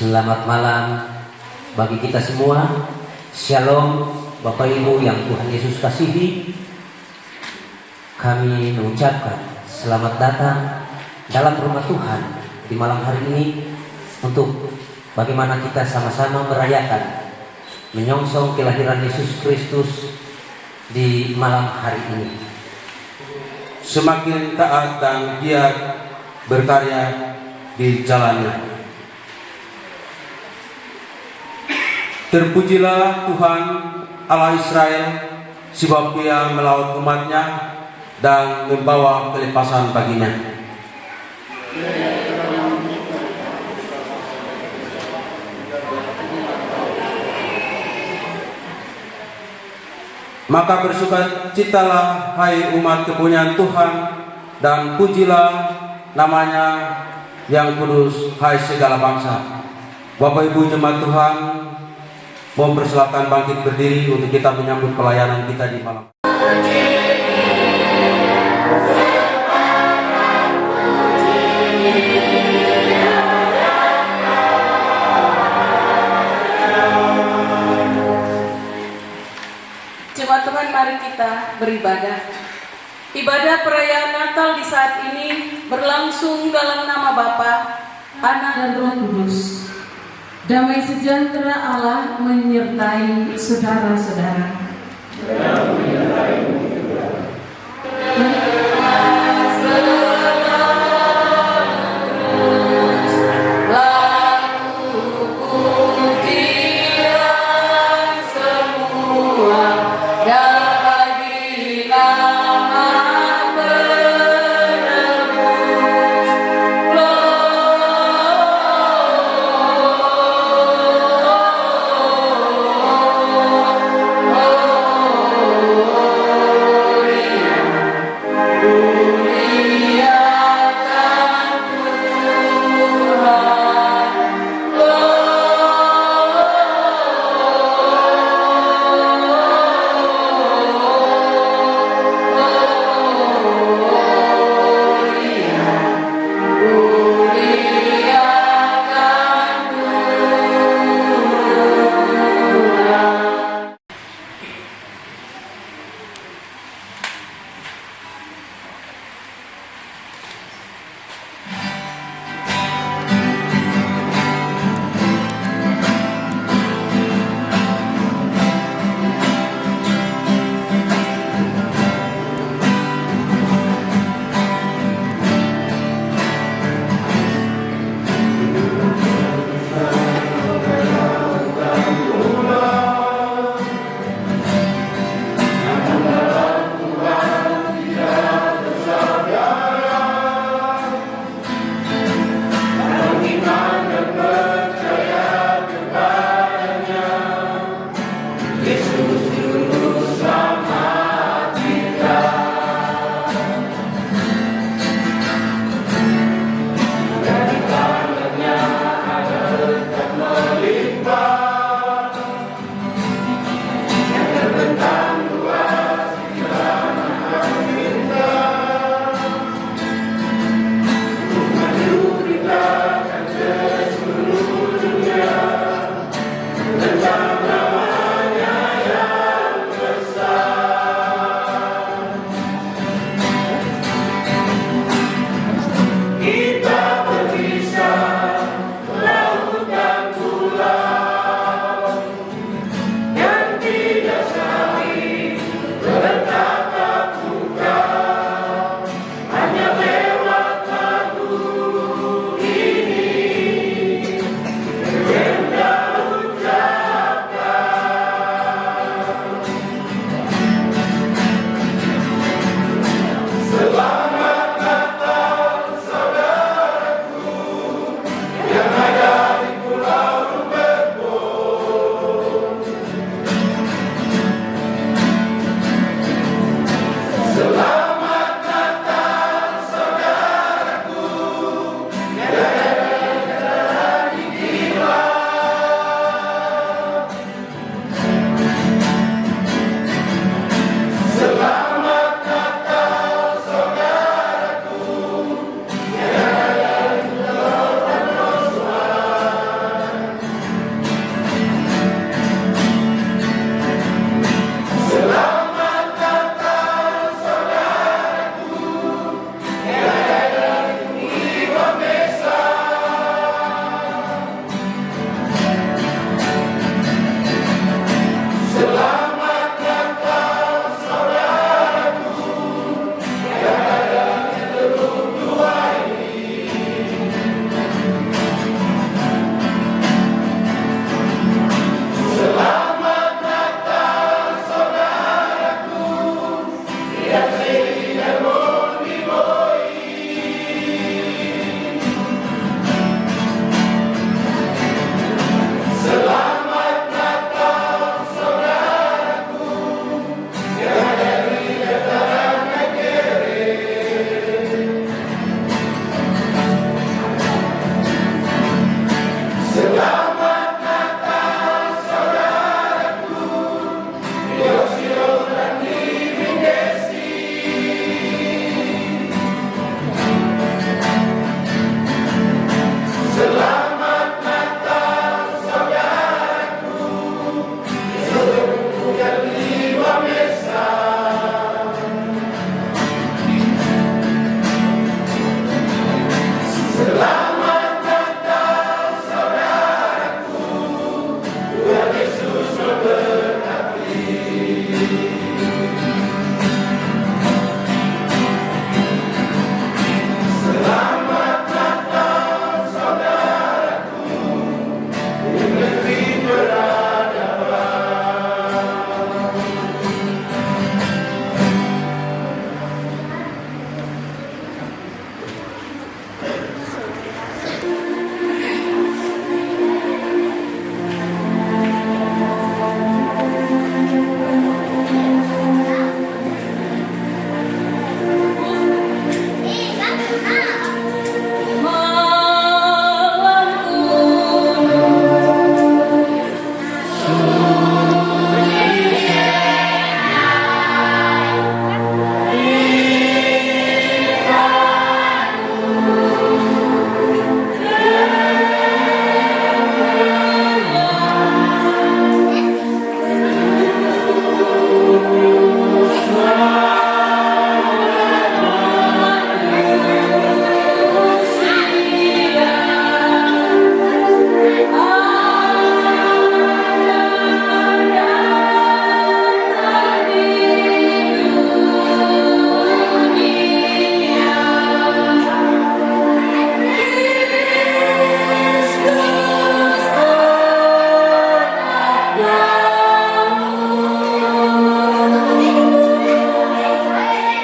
Selamat malam bagi kita semua. Shalom Bapak Ibu yang Tuhan Yesus kasihi. Kami mengucapkan selamat datang dalam rumah Tuhan di malam hari ini untuk bagaimana kita sama-sama merayakan menyongsong kelahiran Yesus Kristus di malam hari ini. Semakin taat dan giat berkarya di jalannya. Terpujilah Tuhan Allah Israel, sebab Dia melaut umatnya dan membawa kelepasan baginya. Maka bersukacitalah hai umat kepunyaan Tuhan, dan pujilah namanya yang kudus hai segala bangsa. Bapak Ibu jemaat Tuhan, mohon persilakan bangkit berdiri untuk kita menyambut pelayanan kita di malam. Jemaat Tuhan, mari kita beribadah. Ibadah perayaan Natal di saat ini berlangsung dalam nama Bapa, Anak dan Roh Kudus. Damai sejahtera Allah menyertai saudara-saudara. Oh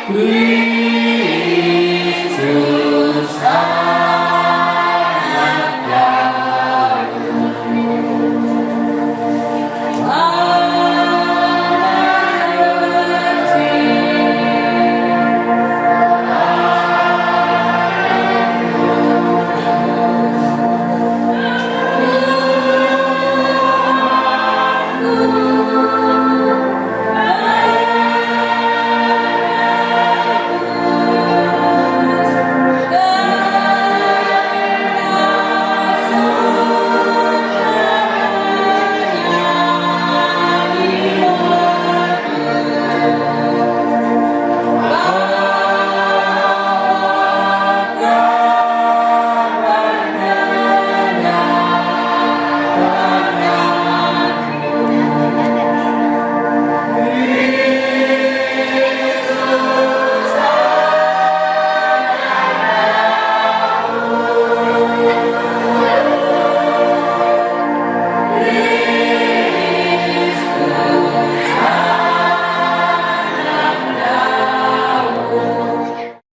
Kristus anak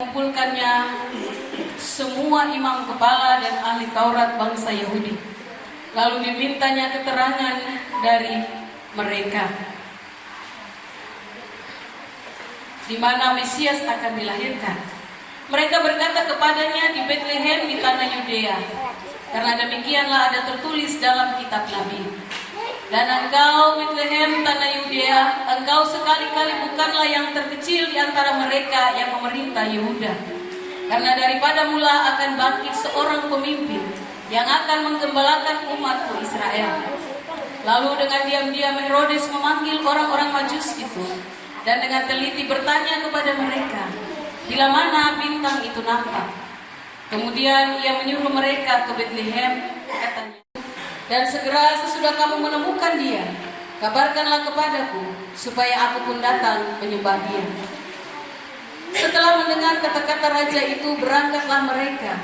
mengumpulkannya semua imam kepala dan ahli Taurat bangsa Yahudi. Lalu dimintanya keterangan dari mereka di mana Mesias akan dilahirkan. Mereka berkata kepadanya, di Betlehem di tanah Yudea, karena demikianlah ada tertulis dalam kitab Nabi. Dan engkau Betlehem tanah Yudea, engkau sekali-kali bukanlah yang terkecil di antara mereka yang memerintah Yehuda. Karena daripada mula akan bangkit seorang pemimpin yang akan menggembalakan umatku Israel. Lalu dengan diam-diam Herodes memanggil orang-orang Majus itu, dan dengan teliti bertanya kepada mereka, bila mana bintang itu nampak. Kemudian ia menyuruh mereka ke Betlehem, katanya, dan segera sesudah kamu menemukan dia, kabarkanlah kepadaku, supaya aku pun datang menyembah dia. Setelah mendengar kata-kata raja itu, berangkatlah mereka,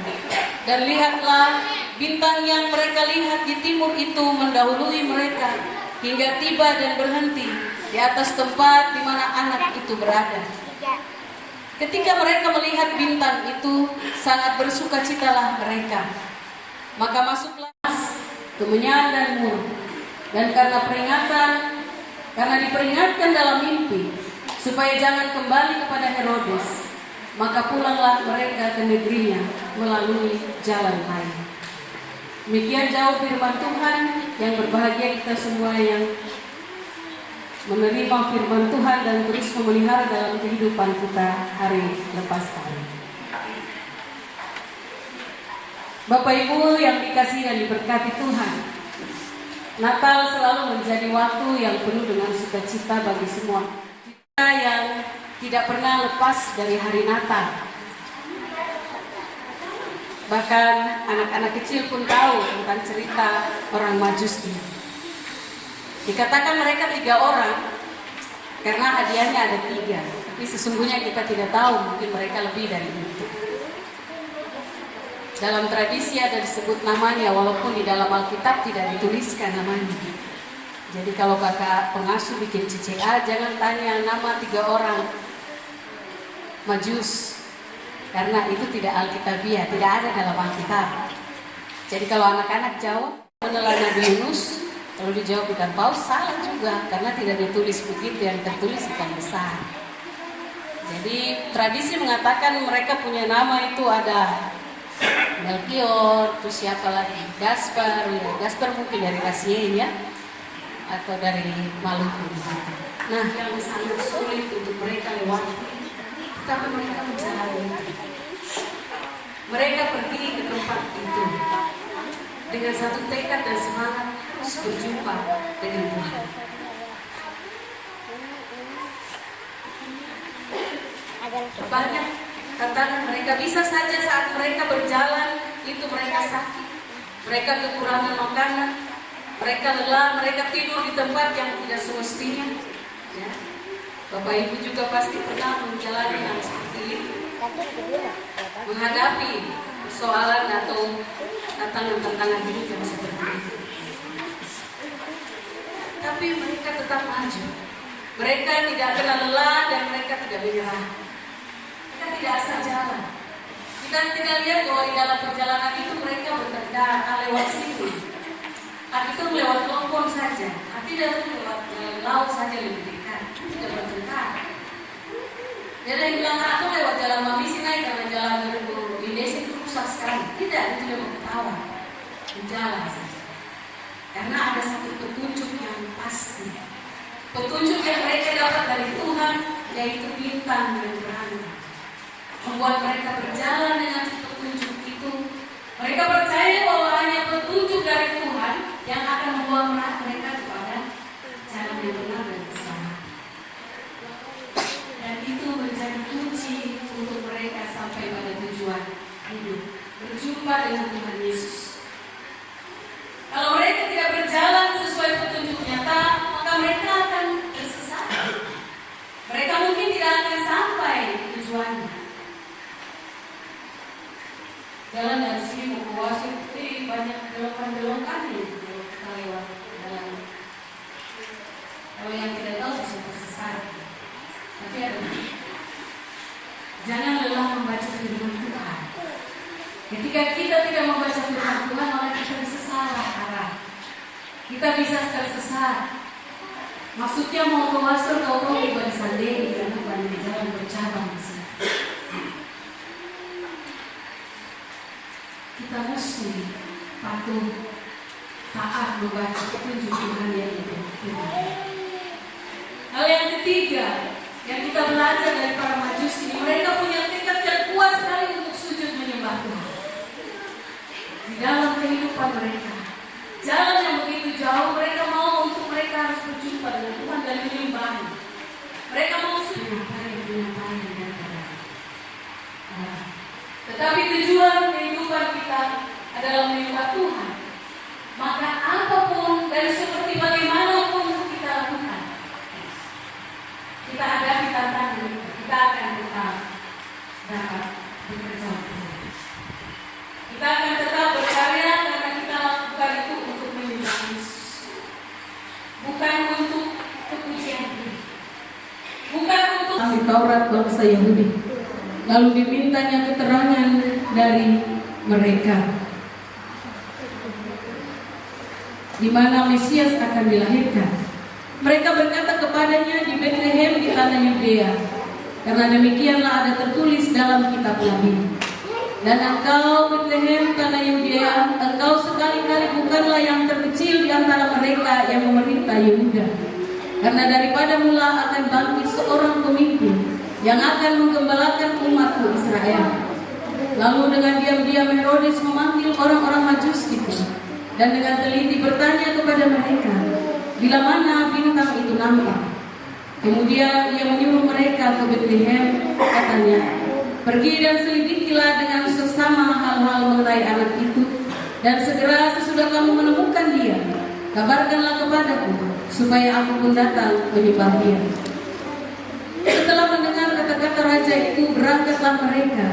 dan lihatlah, bintang yang mereka lihat di timur itu mendahului mereka, hingga tiba dan berhenti di atas tempat di mana anak itu berada. Ketika mereka melihat bintang itu, sangat bersukacitalah mereka. Maka masuklah kemenyan dan murung, dan karena diperingatkan dalam mimpi, supaya jangan kembali kepada Herodes, maka pulanglah mereka ke negerinya melalui jalan lain. Demikian jauh firman Tuhan. Yang berbahagia kita semua yang menerima firman Tuhan dan terus memelihara dalam kehidupan kita hari lepas hari. Bapak Ibu yang dikasihi dan diberkati Tuhan, Natal selalu menjadi waktu yang penuh dengan sukacita bagi semua kita yang tidak pernah lepas dari hari Natal. Bahkan anak-anak kecil pun tahu tentang cerita orang Majus ini. Dikatakan mereka 3 orang karena hadiahnya ada 3, tapi sesungguhnya kita tidak tahu, mungkin mereka lebih dari itu. Dalam tradisi ada disebut namanya, walaupun di dalam Alkitab tidak dituliskan namanya. Jadi kalau kakak pengasuh bikin CCA, jangan tanya nama 3 orang Majus, karena itu tidak Alkitabiah, tidak ada dalam Alkitab. Jadi kalau anak-anak jawab menelan Nabi Yunus, lalu dijawab ikan paus, salah juga, karena tidak ditulis begitu, yang tertulis ikan besar. Jadi tradisi mengatakan mereka punya nama itu ada Melkior, terus siapa lagi? Gaspar, ya Gaspar mungkin dari Kasien ya, atau dari Maluku. Nah, yang sangat sulit untuk mereka lewati, tapi mereka menjalani. Mereka pergi ke tempat itu dengan satu tekad dan semangat berjumpa dengan Tuhan. Banyak tantangan mereka, bisa saja saat mereka berjalan itu mereka sakit, mereka kekurangan makanan, mereka lelah, mereka tidur di tempat yang tidak semestinya. Ya. Bapak Ibu juga pasti pernah menjalani hal seperti ini, menghadapi persoalan atau tantangan-tantangan hidup yang seperti itu. Tapi mereka tetap maju. Mereka tidak kenal lelah dan mereka tidak menyerah. Dan kita lihat bahwa di dalam perjalanan itu mereka lewat situ. Itu lewat lompong saja. Tidak lewat laut saja lebih dekat. Itu tidak bertentang. Jadi yang bilang aku lewat jalan Mamisi naik karena jalan di desa itu rusak sekali. Tidak, itu tidak mau ketawa. Berjalan saja. Karena ada satu petunjuk yang pasti. Petunjuk yang mereka dapat dari Tuhan, yaitu bintang yang berani. Membuat mereka berjalan dengan petunjuk itu. Mereka percaya bahwa hanya petunjuk dari Tuhan yang akan membawa mereka kepada jalan yang benar dan selamat. Dan itu menjadi kunci untuk mereka sampai pada tujuan hidup, berjumpa dengan Tuhan Yesus. Kalau mereka tidak berjalan sesuai petunjuk nyata, maka mereka akan tersesat. Mereka mungkin tidak akan sampai tujuannya. Jalan dari sini mau ke Wasit, banyak belokan-belokan kalau kita lewat jalan. Kalau yang tidak tahu bisa tersesat. Tapi ada. Jangan lelah membaca firman Tuhan. Ketika kita tidak membaca firman Tuhan, maka kita bisa salah arah. Kita bisa tersesat. Maksudnya mau ke Wasit, kau tiba di sendiri karena banyak jalan bercabang di sini. Kita mesti patuh, taat membaca petunjuk Tuhan yang itu. Hal yang ketiga yang kita belajar dari para Majusi, mereka punya tekad yang kuat sekali untuk sujud menyembah Tuhan. Di dalam kehidupan mereka, jalan yang begitu jauh, mereka mau untuk mereka harus berjumpa dengan Tuhan dan menyembahnya. Mereka mau sujud tetapi tujuan kehidupan kita adalah menyembah Tuhan. Maka apapun dan seperti bagaimanapun kita lakukan, kita hadapi tantangan itu, kita akan tetap dapat bekerja. Kita akan tetap berkarya karena kita lakukan itu untuk menyembah Yesus, bukan untuk kepujian diri, bukan untuk Taurat bangsa Yahudi. Lalu dimintanya keterangan dari mereka di mana Mesias akan dilahirkan. Mereka berkata kepadanya, di Bethlehem di tanah Yudea, karena demikianlah ada tertulis dalam kitab Nabi. Dan engkau Bethlehem tanah Yudea, engkau sekali-kali bukanlah yang terkecil di antara mereka yang memerintah Yehuda, karena daripada mula akan bangkit seorang pemimpin yang akan menggembalakan umatku Israel. Lalu dengan diam-diam Herodes memanggil orang-orang Majus itu dan dengan teliti bertanya kepada mereka, bila mana bintang itu nampak. Kemudian ia menyuruh mereka ke Bethlehem, katanya, pergi dan selidikilah dengan sesama hal-hal mengenai anak itu, dan segera sesudah kamu menemukan dia, kabarkanlah kepadaku, supaya aku pun datang menyembah dia. Setelah mendengar kata-kata raja itu, berangkatlah mereka,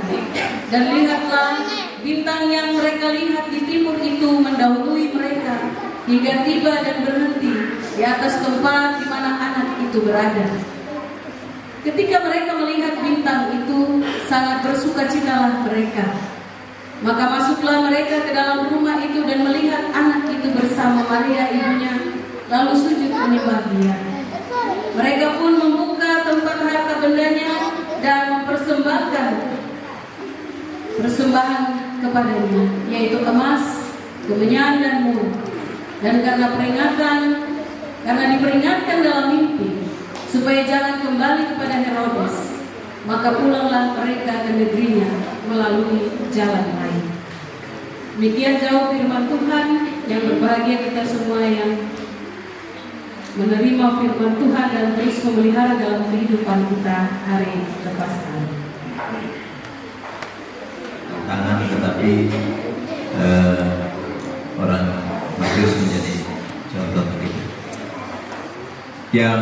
dan lihatlah bintang yang mereka lihat di timur itu mendahului mereka hingga tiba dan berhenti di atas tempat di mana anak itu berada. Ketika mereka melihat bintang itu, sangat bersukacitalah mereka. Maka masuklah mereka ke dalam rumah itu dan melihat anak itu bersama Maria ibunya, lalu sujud menyembah dia. Mereka pun membuka tempat harta bendanya dan mempersembahkan persembahan kepadanya, yaitu emas, kemenyan dan murah. Dan karena diperingatkan dalam mimpi supaya jangan kembali kepada Herodes, maka pulanglah mereka ke negerinya melalui jalan lain. Demikian jauh firman Tuhan. Yang berbahagia kita semua yang menerima firman Tuhan dan terus memelihara dalam kehidupan kita hari lepas hari. Tangan tetapi orang Majus menjadi contoh begitu. Yang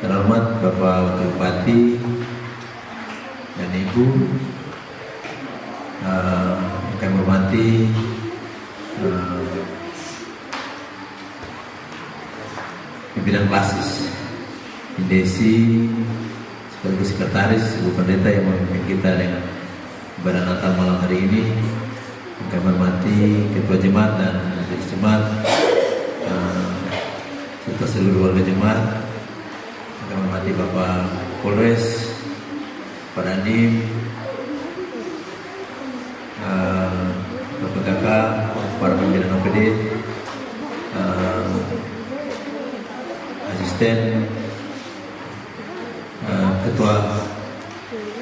terhormat Bapak Wakil Bupati dan Ibu, yang kami hormati pimpinan klasis Indesi sekaligus sekretaris Ibu Pendeta yang memimpin kita dengan ibadah Natal malam hari ini. Kami hormati Ketua Jemaat dan Majelis Jemaat serta seluruh warga jemaat. Kami hormati Bapak Polres, Pak Dandim, Bapak Kakak, para pimpinan OPD, asisten, ketua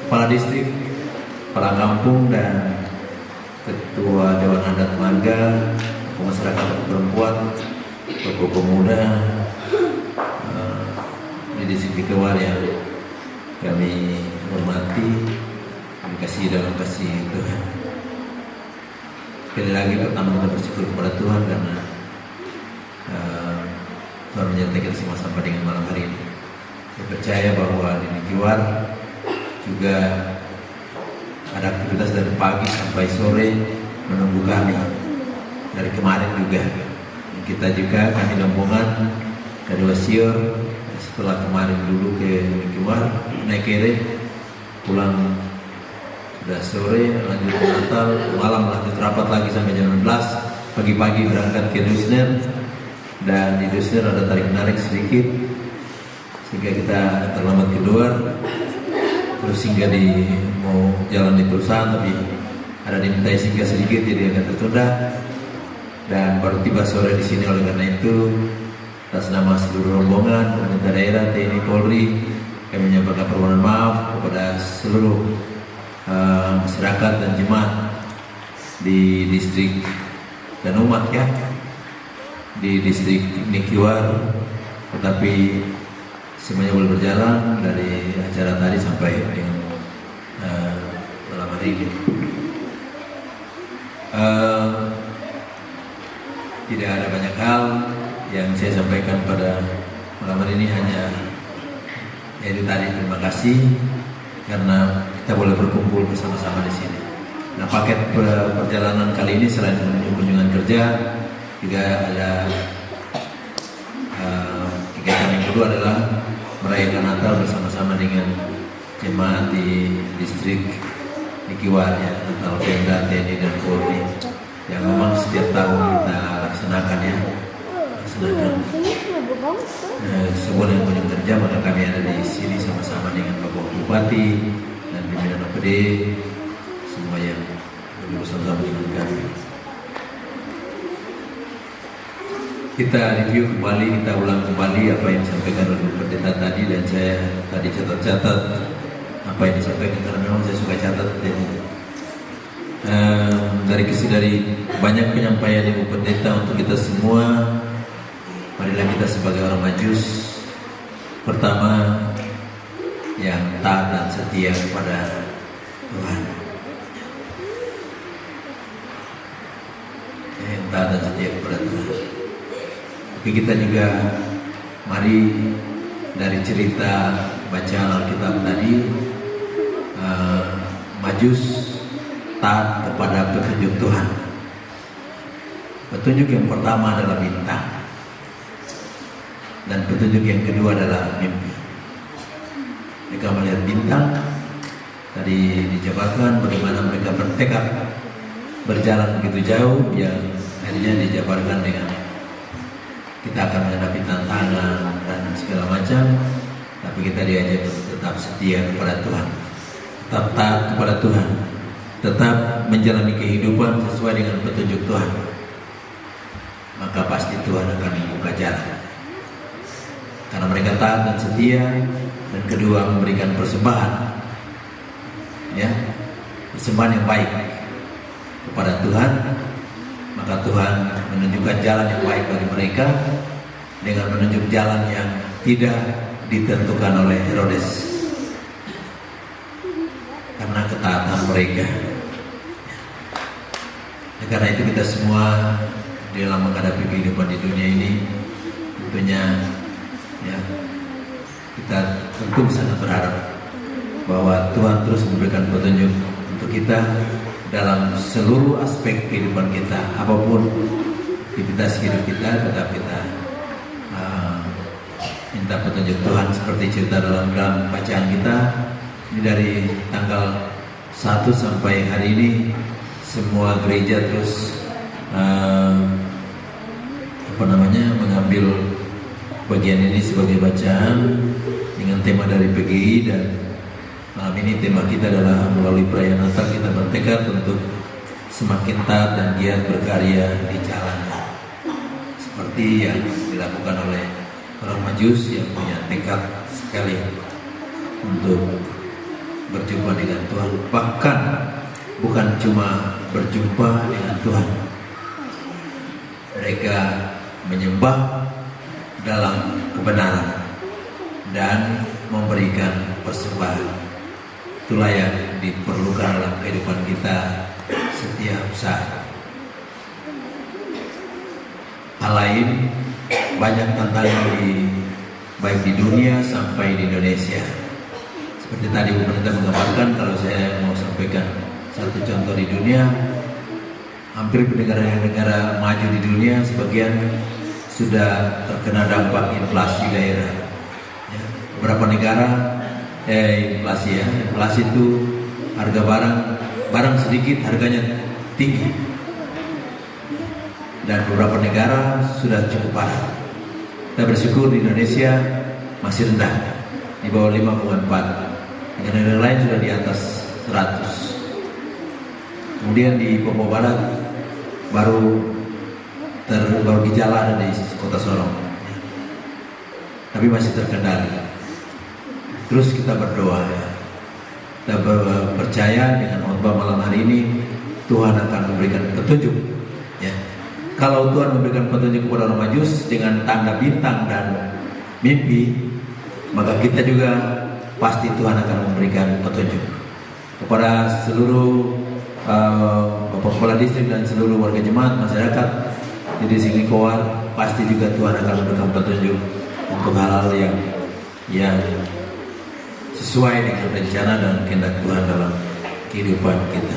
kepala distrik, kepala kampung, dan ketua Dewan Adat Marga, masyarakat perempuan, tokoh pemuda di distrik Nikewar yang kami hormati, kami kasih dalam kasih Tuhan. Sekali lagi pertama kita bersyukur kepada Tuhan karena Tuhan menyertai kita semua sampai dengan malam hari ini. Saya percaya bahwa di Nikewar juga ada aktivitas dari pagi sampai sore menunggu kami. Dari kemarin juga kita juga kami rombongan dari Wasior setelah kemarin dulu ke Nikewar naik kere, pulang sudah sore, lanjut ke Natal, malam lanjut rapat lagi sampai jam 16, pagi-pagi berangkat ke Dusner, dan di Dusner ada tarik-menarik sedikit sehingga kita terlambat keluar, terus singgah di mau jalan di perusahaan tapi ada dimintai singgah sedikit jadi agak tertunda, dan baru tiba sore di sini. Oleh karena itu atas nama seluruh rombongan pemerintah daerah, TNI, Polri, kami menyampaikan permohonan maaf kepada seluruh masyarakat dan jemaat di distrik dan umat ya di distrik Nikewar, tetapi semuanya boleh berjalan dari acara tadi sampai dengan malam hari ini. Tidak ada banyak hal yang saya sampaikan pada malam hari ini, hanya yaitu tadi terima kasih karena kita boleh berkumpul bersama-sama di sini. Nah, paket perjalanan kali ini selain kunjungan kerja juga ada kegiatan yang kedua adalah merayakan Natal bersama-sama dengan jemaat di distrik Nikewar ya, Natal Pemda, TNI dan Polri yang memang setiap tahun kita laksanakan ya, semua yang kunjung kerja, maka kami ada di sini sama-sama dengan Bapak Bupati dan pimpinan OPD, semua yang bersama-sama dengan kami. Kita review kembali, kita ulang kembali apa yang disampaikan oleh pendeta tadi, dan saya tadi catat-catat apa yang disampaikan karena memang saya suka catat. Dari banyak penyampaian Ibu Pendeta untuk kita semua, marilah kita sebagai orang Majus pertama yang taat dan setia kepada Tuhan, yang taat dan setia kepada Tuhan. Tapi kita juga mari dari cerita bacaan Alkitab tadi, Majus taat kepada petunjuk Tuhan. Petunjuk yang pertama adalah bintang, dan petunjuk yang kedua adalah mimpi. Mereka melihat bintang, tadi dijabarkan bagaimana mereka bertekad berjalan begitu jauh, yang akhirnya dijabarkan dengan kita akan menghadapi tantangan dan segala macam, tapi kita diajak untuk tetap setia kepada Tuhan, tetap taat kepada Tuhan, tetap menjalani kehidupan sesuai dengan petunjuk Tuhan, maka pasti Tuhan akan membuka jalan. Karena mereka taat dan setia, dan kedua memberikan persembahan, ya, persembahan yang baik kepada Tuhan, maka Tuhan menunjukkan jalan yang baik bagi mereka dengan menunjuk jalan yang tidak ditentukan oleh Herodes, karena ketaatan mereka. Karena itu kita semua dalam menghadapi kehidupan di dunia ini tentunya ya, kita tentu sangat berharap bahwa Tuhan terus memberikan petunjuk untuk kita dalam seluruh aspek kehidupan kita, apapun aktivitas hidup kita, tetap kita minta petunjuk Tuhan, seperti cerita dalam bacaan kita ini dari tanggal 1 sampai hari ini semua gereja terus mengambil bagian ini sebagai bacaan dengan tema dari PGI, dan malam ini tema kita adalah melalui perayaan Natal kita bertekad untuk semakin taat dan giat berkarya di jalannya, seperti yang dilakukan oleh orang Majus yang punya tekad sekali untuk berjumpa dengan Tuhan, bahkan bukan cuma berjumpa dengan Tuhan, mereka menyembah dalam kebenaran dan memberikan persembahan. Itulah yang diperlukan dalam kehidupan kita setiap saat. Hal lain, banyak tantangan baik di dunia sampai di Indonesia. Seperti tadi pemerintah menggambarkan, kalau saya mau sampaikan satu contoh di dunia, hampir negara-negara maju di dunia sebagian sudah terkena dampak inflasi daerah. Ya, beberapa negara inflasi itu harga barang sedikit harganya tinggi, dan beberapa negara sudah cukup parah. Kita bersyukur di Indonesia masih rendah, di bawah 5,4. Negara lain sudah di atas 100. Kemudian di Papua Barat baru gejala ada di kota Sorong, tapi masih terkendali. Terus kita berdoa, ya. Kita percaya dengan khotbah malam hari ini Tuhan akan memberikan petunjuk. Ya. Kalau Tuhan memberikan petunjuk kepada orang Majus dengan tanda bintang dan mimpi, maka kita juga pasti Tuhan akan memberikan petunjuk kepada seluruh Bapak Kepala Distrik dan seluruh warga jemaat masyarakat di Distrik Lingkowar. Pasti juga Tuhan akan memberikan petunjuk untuk hal-hal yang sesuai dengan rencana dan kehendak Tuhan dalam kehidupan kita.